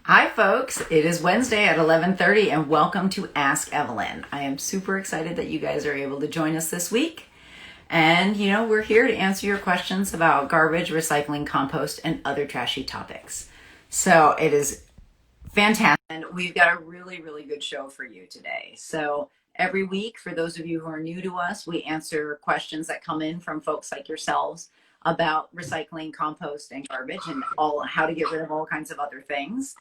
Hi, folks. It is Wednesday at 11:30, and welcome to Ask Evelyn. I am super excited that you guys are able to join us this week. And, we're here to answer your questions about garbage, recycling, compost, and other trashy topics. So it is fantastic. And we've got a really, really good show for you today. So every week, for those of you who are new to us, we answer questions that come in from folks like yourselves about recycling, compost, and garbage, and all how to get rid of all kinds of other things.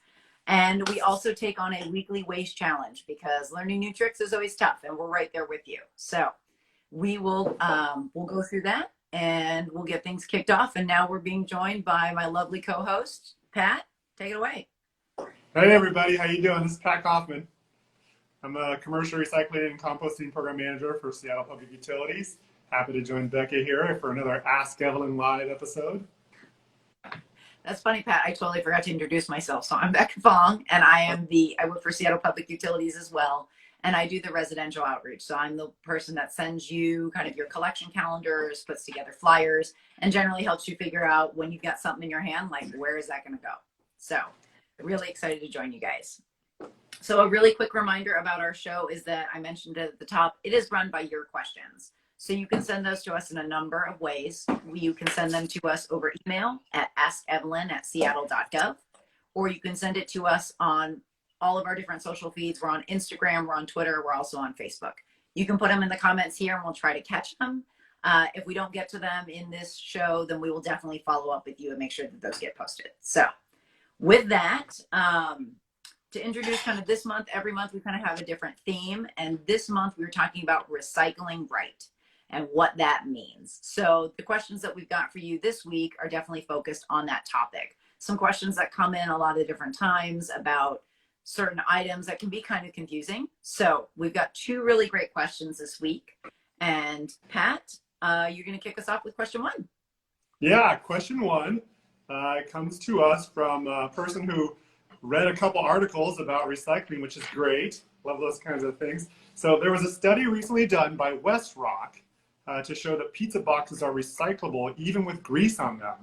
And we also take on a weekly waste challenge because learning new tricks is always tough, and we're right there with you. So we'll go through that and we'll get things kicked off. And now we're being joined by my lovely co-host, Pat. Take it away. Hey everybody, how you doing? This is Pat Kaufman. I'm a commercial recycling and composting program manager for Seattle Public Utilities. Happy to join Becca here for another Ask Evelyn Live episode. That's funny, Pat. I totally forgot to introduce myself. So I'm Becca Fong, and I work for Seattle Public Utilities as well, and I do the residential outreach. So I'm the person that sends you kind of your collection calendars, puts together flyers, and generally helps you figure out when you've got something in your hand, like where is that going to go? So really excited to join you guys. So a really quick reminder about our show is that I mentioned at the top, it is run by your questions. So you can send those to us in a number of ways. You can send them to us over email at askevelyn@seattle.gov, or you can send it to us on all of our different social feeds. We're on Instagram, we're on Twitter, we're also on Facebook. You can put them in the comments here and we'll try to catch them. If we don't get to them in this show, then we will definitely follow up with you and make sure that those get posted. So with that, to introduce kind of this month, every month we kind of have a different theme. And this month we were talking about recycling right and what that means. So the questions that we've got for you this week are definitely focused on that topic. Some questions that come in a lot of different times about certain items that can be kind of confusing. So we've got two really great questions this week. And Pat, you're going to kick us off with question one. Yeah, question one comes to us from a person who read a couple articles about recycling, which is great. Love those kinds of things. So there was a study recently done by West Rock to show that pizza boxes are recyclable even with grease on them.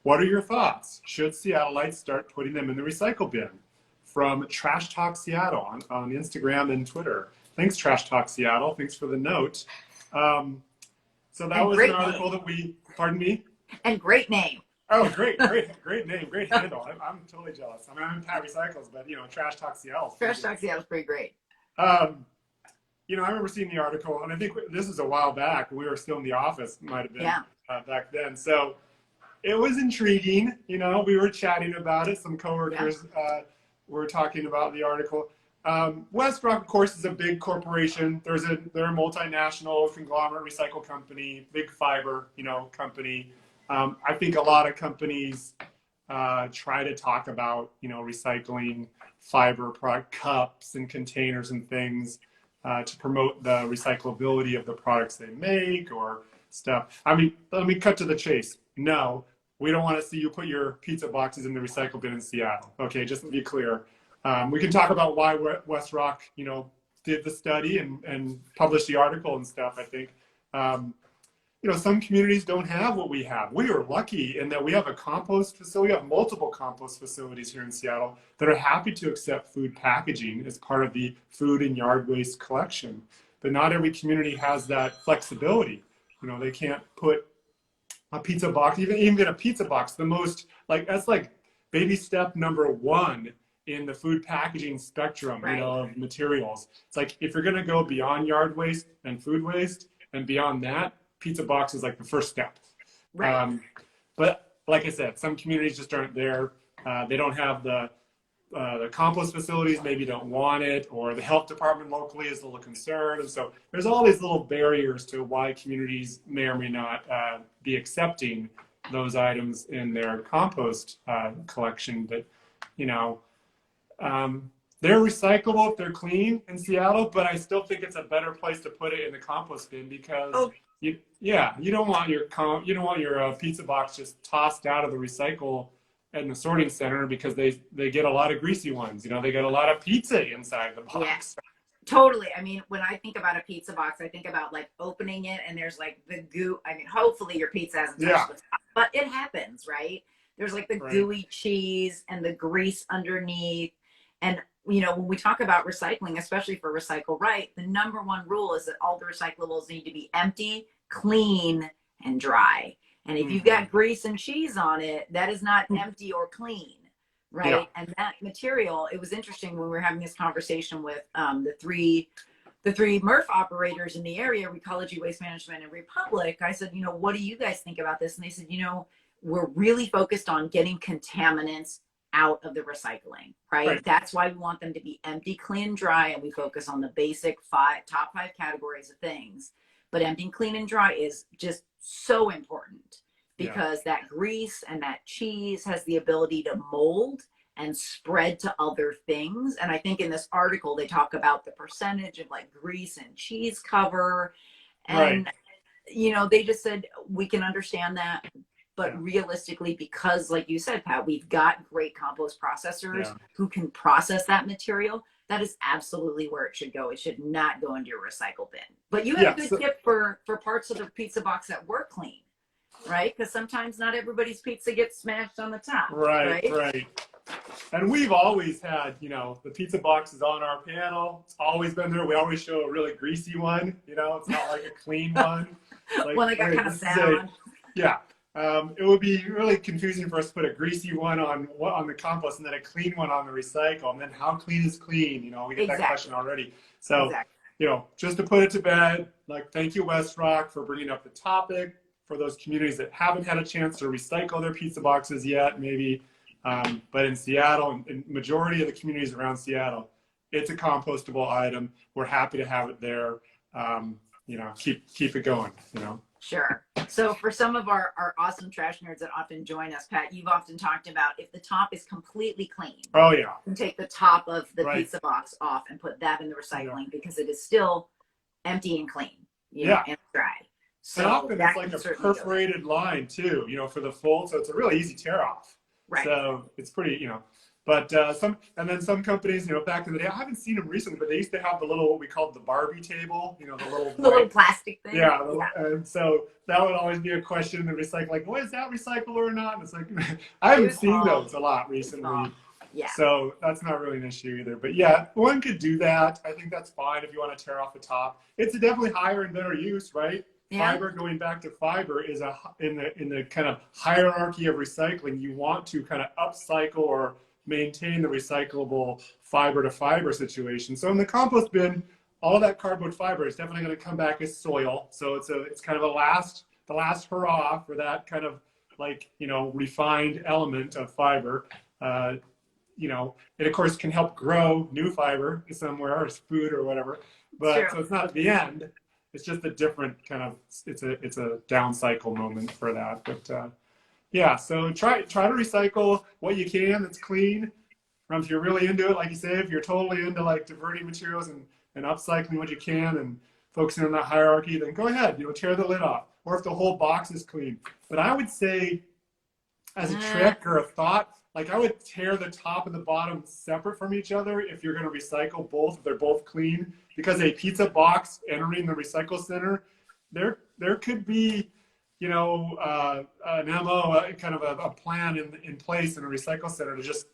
What are your thoughts? Should Seattleites start putting them in the recycle bin? From Trash Talk Seattle on Instagram and Twitter. Thanks, Trash Talk Seattle. Thanks for the note. So that was an article that pardon me? And great name. Oh, great name, great handle. I'm totally jealous. I mean, I'm in Pat Recycles, but Trash Talk Seattle. Trash Talk Seattle's pretty great. I remember seeing the article, and I think this is a while back. We were still in the office, might have been back then. So it was intriguing. We were chatting about it. Some coworkers were talking about the article. West Rock, of course, is a big corporation. They're a multinational conglomerate recycle company, big fiber, company. I think a lot of companies try to talk about, recycling fiber product cups and containers and things to promote the recyclability of the products they make or stuff. I mean, let me cut to the chase. No, we don't want to see you put your pizza boxes in the recycle bin in Seattle. Okay, just to be clear. We can talk about why West Rock, did the study and published the article and stuff, I think. Some communities don't have what we have. We are lucky in that we have a compost facility. We have multiple compost facilities here in Seattle that are happy to accept food packaging as part of the food and yard waste collection. But not every community has that flexibility. They can't put a pizza box, even get a pizza box, that's like baby step number one in the food packaging spectrum, of materials. It's like, if you're gonna go beyond yard waste and food waste and beyond that, pizza box is like the first step. Right. But like I said, some communities just aren't there. They don't have the compost facilities, maybe don't want it, or the health department locally is a little concerned. And so there's all these little barriers to why communities may or may not be accepting those items in their compost collection. But, they're recyclable if they're clean in Seattle, but I still think it's a better place to put it in the compost bin because you don't want your pizza box just tossed out of the recycle in the sorting center because they get a lot of greasy ones. They get a lot of pizza inside the box. Yeah, totally. I mean, when I think about a pizza box, I think about like opening it and there's like the goo. I mean, hopefully your pizza hasn't touched the top, but it happens, right? There's like the Right. gooey cheese and the grease underneath. And, you know, when we talk about recycling, especially for Recycle Right, the number one rule is that all the recyclables need to be empty, clean, and dry. And if you've got grease and cheese on it, that is not empty or clean, Yeah. right? And that material, it was interesting when we were having this conversation with the three MRF operators in the area, Recology, Waste Management, and Republic. I said, you know, what do you guys think about this? And they said, you know, we're really focused on getting contaminants out of the recycling, right? Right. That's why we want them to be empty, clean, dry, and we focus on the basic top five categories of things. But empty, clean, and dry is just so important because that grease and that cheese has the ability to mold and spread to other things. And I think in this article, they talk about the percentage of like grease and cheese cover. And, you know, they just said, we can understand that. But realistically, because like you said, Pat, we've got great compost processors who can process that material. That is absolutely where it should go. It should not go into your recycle bin. But you have a good tip for parts of the pizza box that were clean, right? Because sometimes not everybody's pizza gets smashed on the top. Right. And we've always had, you know, the pizza box is on our panel. It's always been there. We always show a really greasy one. You know, it's not like a clean one. Like, one that got kind of sound. It would be really confusing for us to put a greasy one on the compost and then a clean one on the recycle. And then how clean is clean? You know, we get that question already. So, you know, just to put it to bed, like, thank you, West Rock, for bringing up the topic for those communities that haven't had a chance to recycle their pizza boxes yet, maybe. But in Seattle, and majority of the communities around Seattle, it's a compostable item. We're happy to have it there. You know, keep it going, you know. Sure. So for some of our awesome trash nerds that often join us, Pat, you've often talked about if the top is completely clean. Oh, yeah. You can take the top of the pizza box off and put that in the recycling because it is still empty and clean, you know, and dry. So and often it's like a perforated line too, you know, for the fold. So it's a really easy tear off. Right. So it's pretty, you know, but some companies, you know, back in the day, I haven't seen them recently, but they used to have the little, what we called the Barbie table, you know, the little plastic thing. Yeah. And so that would always be a question in the recycle, like, well, is that recyclable or not? And it's like, I haven't seen those a lot recently. Yeah. So that's not really an issue either. But yeah, one could do that. I think that's fine if you want to tear off the top. It's definitely higher and better use, right? Yeah. Fiber, going back to fiber, is in the kind of hierarchy of recycling. You want to kind of upcycle or maintain the recyclable fiber to fiber situation. So in the compost bin, all that cardboard fiber is definitely going to come back as soil. So it's kind of the last hurrah for that kind of, like, you know, refined element of fiber. You know, it of course can help grow new fiber somewhere, or food or whatever. But so it's not at the end. It's just a different kind of, it's a down cycle moment for that. But yeah, so try to recycle what you can that's clean. If you're really into it, like you say, if you're totally into like diverting materials and upcycling what you can and focusing on that hierarchy, then go ahead, you know, tear the lid off. Or if the whole box is clean. But I would say, as a trick or a thought, like, I would tear the top and the bottom separate from each other if you're going to recycle both, if they're both clean. Because a pizza box entering the recycle center, there could be, you know, an MO, kind of a plan in place in a recycle center to just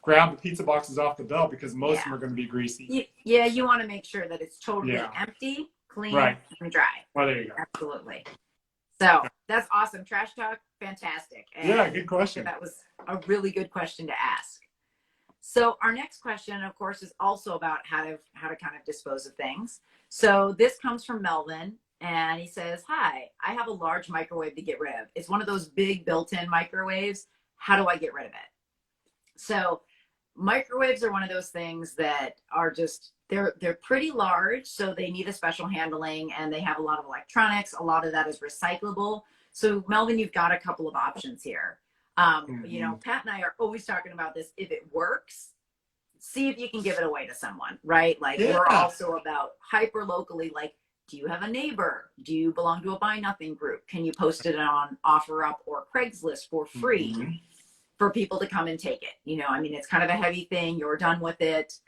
grab the pizza boxes off the belt, because most of them are going to be greasy. You want to make sure that it's totally empty, clean, and dry. Well, there you go. Absolutely. So that's awesome. Trash talk, fantastic. And good question. That was a really good question to ask. So our next question, of course, is also about how to kind of dispose of things. So this comes from Melvin, and he says, "Hi, I have a large microwave to get rid of. It's one of those big built-in microwaves. How do I get rid of it?" So microwaves are one of those things that are just, they're pretty large, so they need a special handling, and they have a lot of electronics. A lot of that is recyclable. So Melvin, you've got a couple of options here. You know, Pat and I are always talking about this. If it works, see if you can give it away to someone, right? Like, we're also about hyper locally, like, do you have a neighbor? Do you belong to a Buy Nothing group? Can you post it on OfferUp or Craigslist for free for people to come and take it? You know, I mean, it's kind of a heavy thing. You're done with it.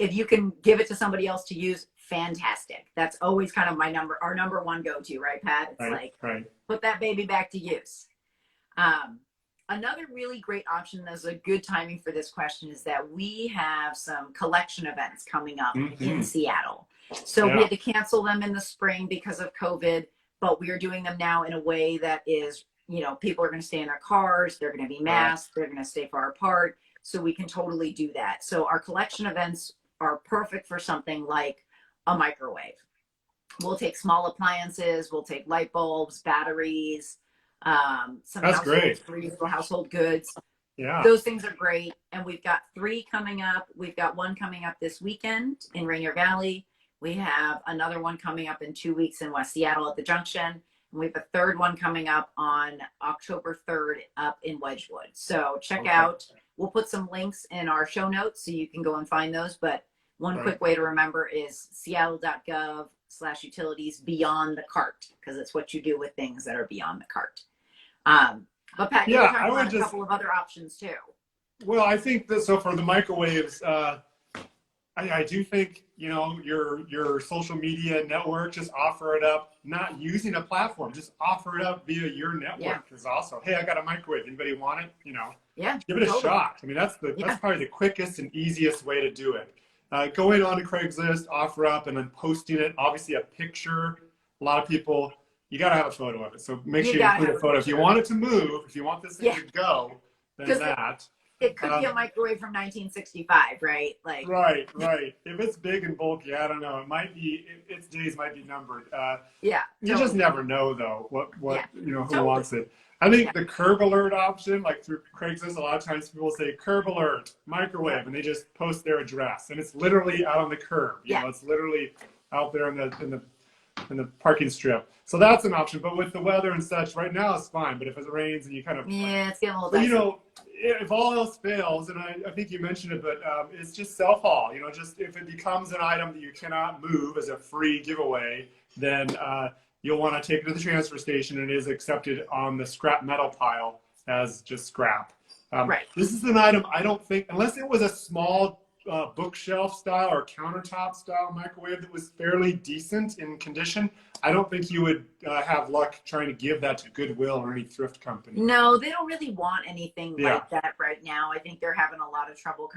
If you can give it to somebody else to use, fantastic. That's always kind of our number one go-to, right, Pat? It's put that baby back to use. Another really great option that's a good timing for this question is that we have some collection events coming up in Seattle. So we had to cancel them in the spring because of COVID, but we are doing them now in a way that is, you know, people are going to stay in their cars, they're going to be masked, they're going to stay far apart, so we can totally do that. So our collection events are perfect for something like a microwave. We'll take small appliances, we'll take light bulbs, batteries, some reusable household goods. Yeah. Those things are great. And we've got 3 coming up. We've got one coming up this weekend in Rainier Valley. We have another one coming up in 2 weeks in West Seattle at the Junction. And we have a 3rd one coming up on October 3rd up in Wedgwood. So check out, we'll put some links in our show notes so you can go and find those. But one quick way to remember is seattle.gov/utilities beyond the cart, because it's what you do with things that are beyond the cart. But Pat, you were talking about a couple of other options too. Well, I think that, so for the microwaves, I do think, you know, your social media network, just offer it up, not using a platform, just offer it up via your network is also, hey, I got a microwave. Anybody want it? You know, give it a shot. I mean, that's probably the quickest and easiest way to do it. Going on to Craigslist, offer up, and then posting it, obviously a picture. A lot of people, you got to have a photo of it. So make sure you include a photo. If you want it to move, if you want this thing to go, then that. It could be a microwave from 1965, right? Like right. If it's big and bulky, I don't know. It might be, its days might be numbered. You just never know, though, what you know, who wants it. I think the curb alert option, like through Craigslist, a lot of times people say curb alert, microwave, and they just post their address, and it's literally out on the curb. You know, it's literally out there in the parking strip. So that's an option. But with the weather and such, right now it's fine. But if it rains and you kind of it's getting a little dicey. You know, if all else fails, and I think you mentioned it, but it's just self-haul. You know, just if it becomes an item that you cannot move as a free giveaway, then you'll want to take it to the transfer station, and it is accepted on the scrap metal pile as just scrap. This is an item I don't think, unless it was a small bookshelf style or countertop style microwave that was fairly decent in condition, I don't think you would have luck trying to give that to Goodwill or any thrift company. No, they don't really want anything like that right now. I think they're having a lot of trouble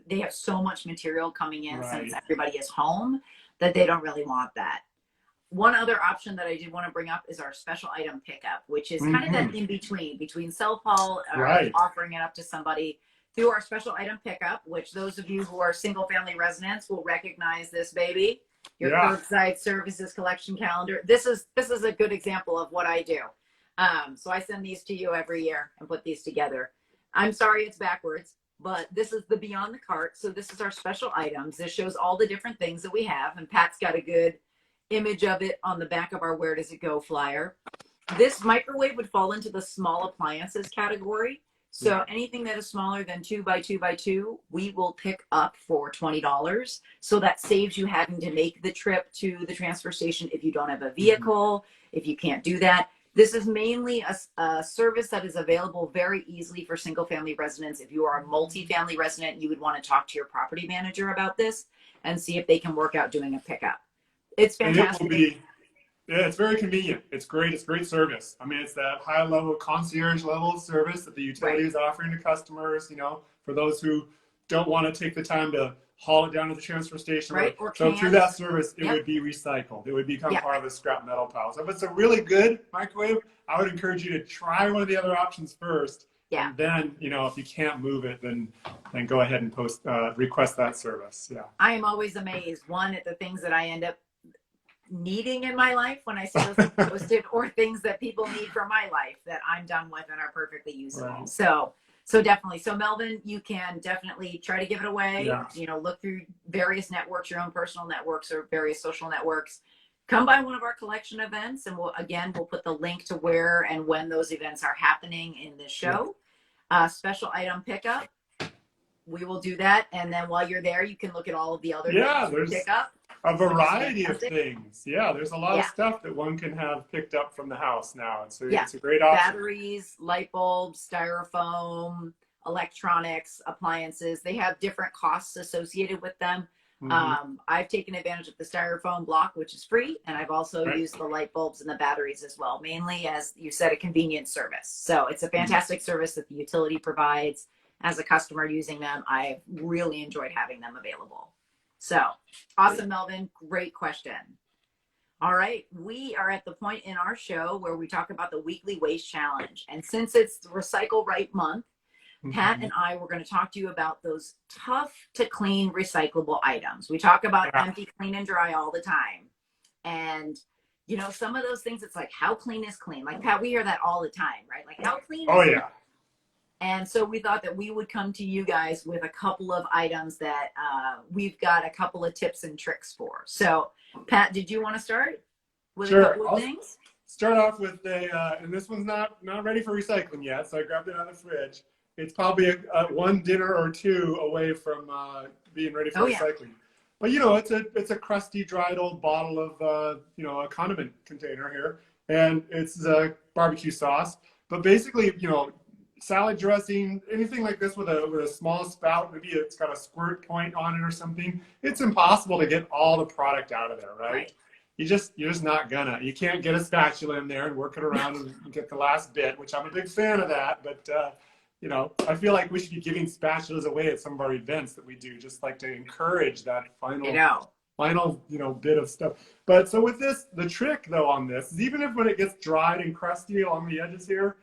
they have so much material coming in since everybody is home that they don't really want that. One other option that I did want to bring up is our special item pickup, which is kind of that in between self-haul or offering it up to somebody through our special item pickup, which those of you who are single family residents will recognize this baby. Your curbside services collection calendar. This is a good example of what I do. So I send these to you every year and put these together. I'm sorry it's backwards, but this is the Beyond the Cart. So this is our special items. This shows all the different things that we have, and Pat's got a good image of it on the back of our Where Does It Go flyer. This microwave would fall into the small appliances category. So anything that is smaller than 2 by 2 by 2, we will pick up for $20. So that saves you having to make the trip to the transfer station if you don't have a vehicle, if you can't do that. This is mainly a service that is available very easily for single family residents. If you are a multi-family resident, you would want to talk to your property manager about this and see if they can work out doing a pickup. It's fantastic. It's very convenient. It's great. It's great service. I mean, it's that high level concierge level service that the utility is offering to customers, you know, for those who don't want to take the time to haul it down to the transfer station. So through that service, it would be recycled. It would become part of the scrap metal pile. So if it's a really good microwave, I would encourage you to try one of the other options first. And then, you know, if you can't move it, then go ahead and request that service. I am always amazed, one, at the things that I end up needing in my life when I see those posted, or things that people need for my life that I'm done with and are perfectly usable. So definitely. So Melvin, you can definitely try to give it away. You know, look through various networks, your own personal networks or various social networks. Come by one of our collection events, and we'll put the link to where and when those events are happening in this show. Special item pickup. We will do that, and then while you're there, you can look at all of the other things to pick up. A variety of things. There's a lot of stuff that one can have picked up from the house now. And so it's a great option. Batteries, light bulbs, styrofoam, electronics, appliances. They have different costs associated with them. I've taken advantage of the styrofoam block, which is free, and I've also used the light bulbs and the batteries as well, mainly, as you said, a convenience service. So it's a fantastic service that the utility provides. As a customer using them, I've really enjoyed having them available. So awesome, Melvin. Great question. All right, we are at the point in our show where we talk about the weekly waste challenge. And since it's the Recycle Right month, Pat and I were going to talk to you about those tough to clean recyclable items. We talk about empty, clean, and dry all the time. And, you know, some of those things, it's like, how clean is clean? Like, Pat, we hear that all the time, right? Like, how clean is clean? And so we thought that we would come to you guys with a couple of items that we've got a couple of tips and tricks for. So, Pat, did you want to start with a couple of things? Start off with and this one's not ready for recycling yet, so I grabbed it out of the fridge. It's probably one dinner or two away from being ready for recycling. But you know, it's a crusty, dried old bottle of you know, a condiment container here, and it's barbecue sauce. But basically, you know, salad dressing, anything like this with a small spout, maybe it's got a squirt point on it or something. It's impossible to get all the product out of there, right? You're just not gonna. You can't get a spatula in there and work it around and get the last bit, which I'm a big fan of that, but. You know, I feel like we should be giving spatulas away at some of our events that we do, just like to encourage that final, you know, bit of stuff. But so with this, the trick though on this is even if when it gets dried and crusty along the edges here,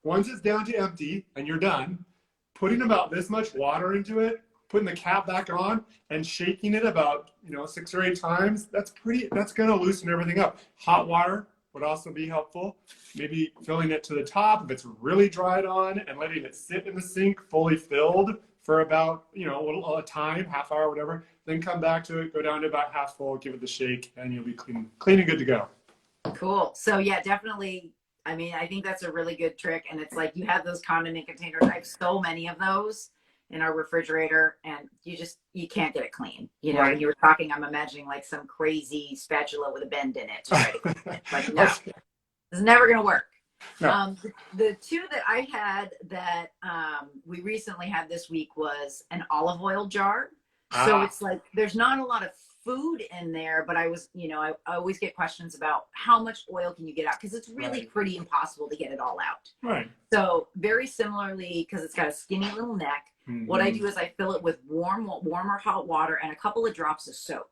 once it's down to empty and you're done, putting about this much water into it, putting the cap back on and shaking it about, you know, 6 or 8 times, that's going to loosen everything up. Hot water would also be helpful. Maybe filling it to the top if it's really dried on and letting it sit in the sink fully filled for about, you know, a time, half hour, whatever. Then come back to it, go down to about half full, give it the shake, and you'll be clean and good to go. Cool. So yeah, definitely. I mean, I think that's a really good trick. And it's like you have those condiment containers. I have so many of those in our refrigerator, and you can't get it clean. You know, when you were talking, I'm imagining like some crazy spatula with a bend in it to try to clean it. Like, no, it's never going to work. No. The two that I had that we recently had this week was an olive oil jar. So it's like there's not a lot of food in there, but I was, you know, I always get questions about how much oil can you get out, because it's really pretty impossible to get it all out. Right. So very similarly, because it's got a skinny little neck, what I do is I fill it with warm or hot water and a couple of drops of soap,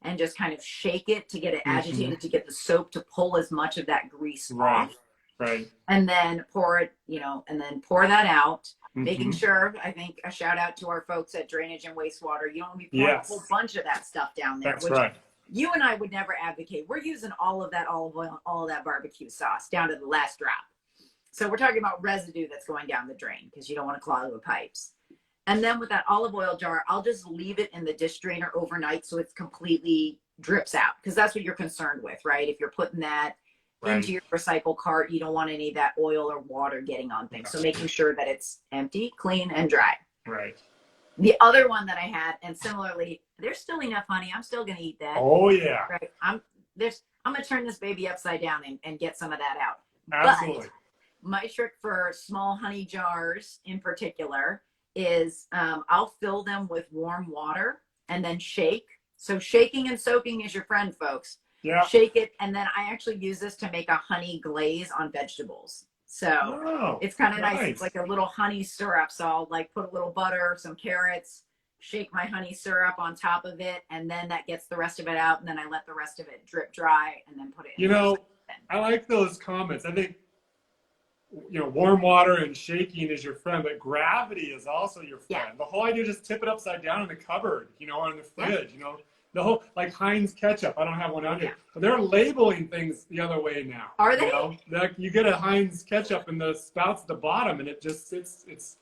and just kind of shake it to get it agitated to get the soap to pull as much of that grease off. Right. And then pour it, you know, and then pour that out, making sure, I think a shout out to our folks at Drainage and Wastewater. You don't want to be pouring a whole bunch of that stuff down there. That's right. You and I would never advocate. We're using all of that olive oil, all of that barbecue sauce down to the last drop. So we're talking about residue that's going down the drain because you don't want to clog the pipes. And then with that olive oil jar, I'll just leave it in the dish drainer overnight so it's completely drips out, because that's what you're concerned with, right? If you're putting that into your recycle cart, you don't want any of that oil or water getting on things. So making sure that it's empty, clean, and dry. Right. The other one that I had, and similarly, there's still enough honey. I'm still going to eat that. Oh, yeah. Right. I'm going to turn this baby upside down and get some of that out. Absolutely. But my trick for small honey jars in particular is I'll fill them with warm water and then shake. So shaking and soaking is your friend, folks. Yeah. Shake it, and then I actually use this to make a honey glaze on vegetables. So it's kind of nice. It's like a little honey syrup. So I'll like put a little butter, some carrots, shake my honey syrup on top of it, and then that gets the rest of it out, and then I let the rest of it drip dry and then put it in. You know, I like those comments. I think, you know, warm water and shaking is your friend, but gravity is also your friend. Yeah. The whole idea is just tip it upside down in the cupboard, you know, or in the fridge, you know. The whole, like Heinz ketchup, I don't have one out here, but they're labeling things the other way now. Are they? You know? Like you get a Heinz ketchup and the spout's at the bottom, and it just sits. It's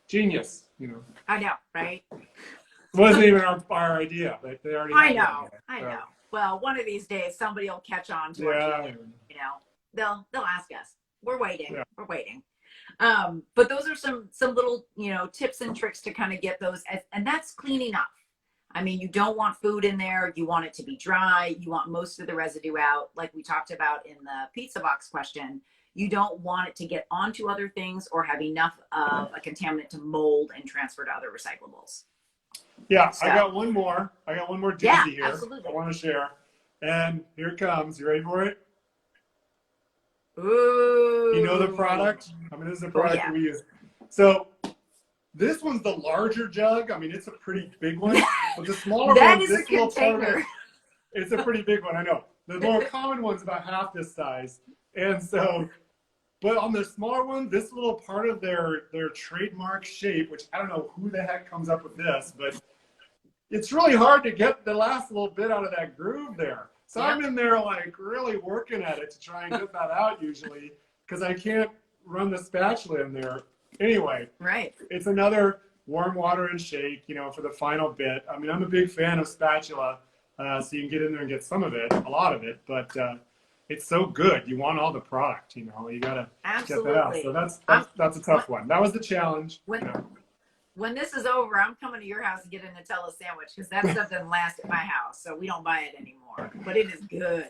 genius, you know. I know, right? It wasn't even our idea, but they already. I know. Well, one of these days, somebody will catch on to it. You know, they'll ask us. We're waiting. Yeah. We're waiting. But those are some little, you know, tips and tricks to kind of get those, and that's cleaning up. I mean, you don't want food in there. You want it to be dry. You want most of the residue out, like we talked about in the pizza box question. You don't want it to get onto other things or have enough of a contaminant to mold and transfer to other recyclables. Yeah, So, I got one more. I got one more yeah, doozy here absolutely. I want to share. And here it comes. You ready for it? You know the Ooh. product? I mean, this is the Oh, product yeah. that we use. So this one's the larger jug. I mean, it's a pretty big one. But the smaller That one, is a this little part of it, container. it's a pretty big one, I know. The more common one's about half this size. And so, but on the smaller one, this little part of their trademark shape, which I don't know who the heck comes up with this, but it's really hard to get the last little bit out of that groove there. So Yep. I'm in there like really working at it to try and get that out usually because I can't run the spatula in there. Anyway, Right. it's another warm water and shake, for the final bit. I mean, I'm a big fan of spatula, so you can get in there and get some of it, a lot of it, but it's so good. You want all the product, you got to get that out. Absolutely. So that's a tough one. That was the challenge. When this is over, I'm coming to your house to get a Nutella sandwich because that stuff doesn't last at my house, so we don't buy it anymore. But it is good.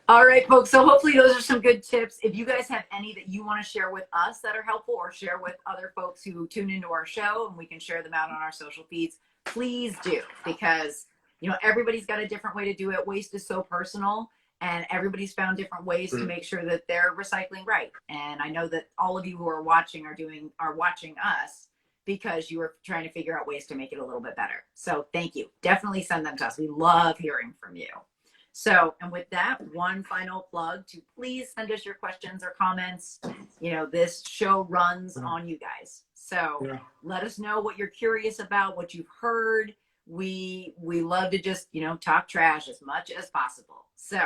All right, folks. So hopefully those are some good tips. If you guys have any that you want to share with us that are helpful or share with other folks who tune into our show and we can share them out on our social feeds, please do, because everybody's got a different way to do it. Waste is so personal. And everybody's found different ways to make sure that they're recycling right. And I know that all of you who are watching are watching us because you are trying to figure out ways to make it a little bit better. So thank you. Definitely send them to us. We love hearing from you. So, and with that, one final plug to please send us your questions or comments. This show runs on you guys. So let us know what you're curious about, what you've heard. We love to just, talk trash as much as possible. So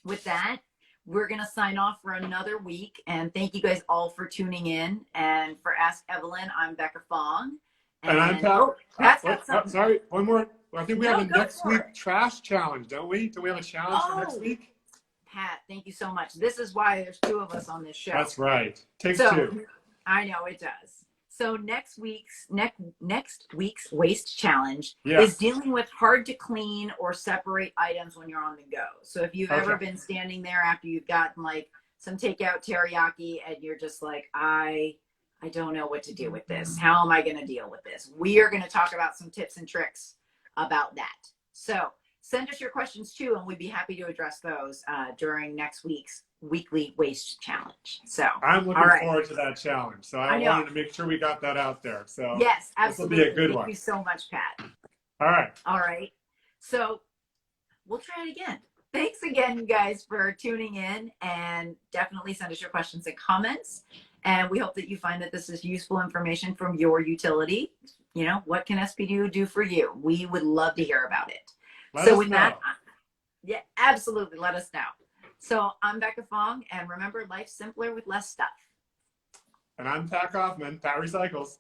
with that, we're going to sign off for another week. And thank you guys all for tuning in. And for Ask Evelyn, I'm Becca Fong. And I'm Pat. Oh, Pat's got something. Sorry, one more. I think we have a next week it. trash challenge, don't we? Do we have a challenge for next week? Pat, thank you so much. This is why there's two of us on this show. That's right. Takes two. I know it does. So next week's waste challenge is dealing with hard to clean or separate items when you're on the go. So if you've ever been standing there after you've gotten like some takeout teriyaki and you're just like, I don't know what to do with this. How am I going to deal with this? We are going to talk about some tips and tricks about that. So send us your questions too, and we'd be happy to address those during next week's weekly waste challenge. So I'm looking forward to that challenge. So I wanted to make sure we got that out there. So yes, absolutely. This will be a good one. Thank you so much, Pat. All right. So we'll try it again. Thanks again, you guys, for tuning in, and definitely send us your questions and comments. And we hope that you find that this is useful information from your utility. What can SPDU do for you? We would love to hear about it. Let us know. That, yeah, absolutely. Let us know. So I'm Becca Fong, and remember, life's simpler with less stuff. And I'm Pat Kaufman, Pat Recycles.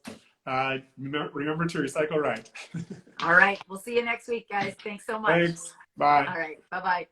Remember to recycle right. All right. We'll see you next week, guys. Thanks so much. Thanks. Bye. All right. Bye-bye.